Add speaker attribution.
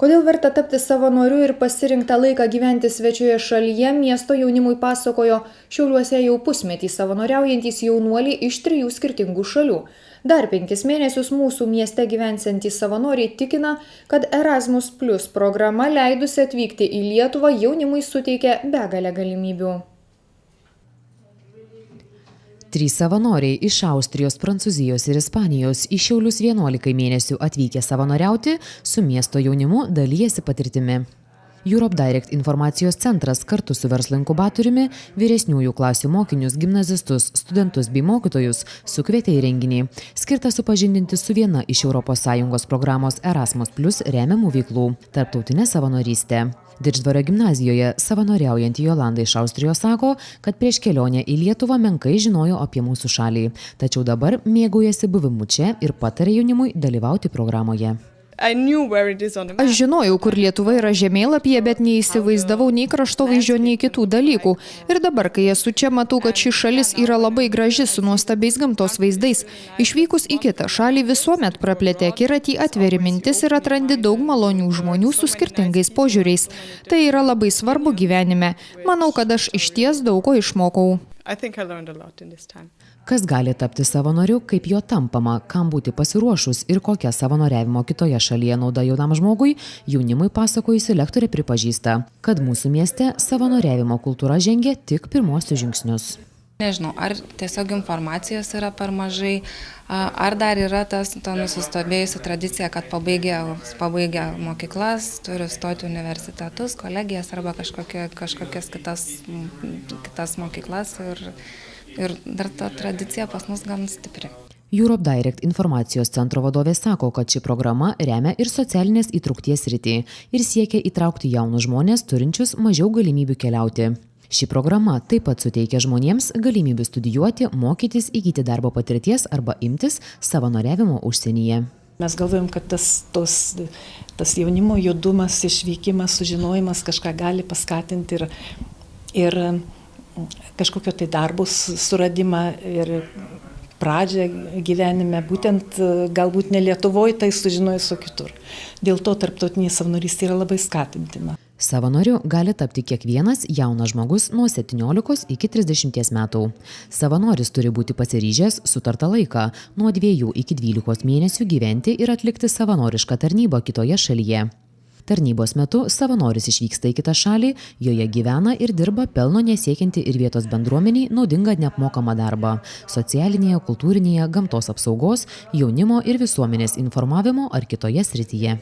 Speaker 1: Kodėl verta tapti savanoriu ir pasirinktą laiką gyventi svečioje šalyje, miesto jaunimui pasakojo Šiauliuose jau pusmetį savanoriaujantys jaunuoliai iš 3 skirtingų šalių. Dar 5 mėnesius mūsų mieste gyvensiantys savanoriai tikina, kad Erasmus Plus programa leidusi atvykti į Lietuvą jaunimui suteikia begalę galimybių.
Speaker 2: 3 savanoriai iš Austrijos, Prancūzijos ir Ispanijos į Šiaulius 11 mėnesių atvykę savanoriauti su miesto jaunimu dalijasi patirtimi. Europe Direct informacijos centras kartu su verslo inkubatoriumi vyresniųjų klasių mokinius, gimnazistus, studentus bei mokytojus sukvietė į renginį, skirtą supažindinti su viena iš ES programos Erasmus Plus remiamų veiklų – tarptautinė savanorystė. Didždvario gimnazijoje savanoriaujanti Jolanda iš Austrijos sako, kad prieš kelionę į Lietuvą menkai žinojo apie mūsų šalį, tačiau dabar mėgaujasi buvimu čia ir patarė jaunimui dalyvauti programoje.
Speaker 3: Aš žinojau, kur Lietuva yra žemėlapyje, bet neįsivaizdavau nei kraštovaizdžio, nei kitų dalykų. Ir dabar, kai esu čia, matau, kad ši šalis yra labai graži su nuostabiais gamtos vaizdais. Išvykus į kitą šalį visuomet praplėtė akiratį, atveri mintis ir atrandi daug malonių žmonių su skirtingais požiūriais. Tai yra labai svarbu gyvenime. Manau, kad aš išties daug ko išmokau.
Speaker 2: Kas gali tapti savanoriu, kaip jo tampama, kam būti pasiruošus ir kokia savanoriavimo kitoje šalyje nauda jaunam žmogui, jaunimui pasakojusi lektorė pripažįsta, kad mūsų mieste savanoriavimo kultūra žengia tik pirmosius žingsnius.
Speaker 4: Nežinau, ar tiesiog informacijos yra per mažai, ar dar yra ta nusistovėjusi tradicija, kad pabaigę mokyklas, turi stoti universitetus, kolegijas arba kažkokias kitas mokyklas ir dar ta tradicija pas mus gan stipri.
Speaker 2: Europe Direct informacijos centro vadovė sako, kad ši programa remia ir socialinės įtraukties sritį ir siekia įtraukti jaunus žmonės turinčius mažiau galimybių keliauti. Ši programa taip pat suteikia žmonėms galimybių studijuoti, mokytis, įgyti darbo patirties arba imtis savanoriavimo užsienyje.
Speaker 5: Mes galvojam, kad tas jaunimo judumas, išvykimas, sužinojimas kažką gali paskatinti ir kažkokio tai darbus suradimą ir pradžią gyvenime, būtent galbūt ne Lietuvoje, tai sužinojus, o kitur. Dėl to tarptautinė savanorystė yra labai skatintina.
Speaker 2: Savanoriu gali tapti kiekvienas jaunas žmogus nuo 17 iki 30 metų. Savanoris turi būti pasiryžęs sutartą laiką nuo 2 iki 12 mėnesių gyventi ir atlikti savanorišką tarnybą kitoje šalyje. Tarnybos metu savanoris išvyksta į kitą šalį, joje gyvena ir dirba pelno nesiekianti ir vietos bendruomeniai naudingą neapmokamą darbą – socialinėje, kultūrinėje, gamtos apsaugos, jaunimo ir visuomenės informavimo ar kitoje srityje.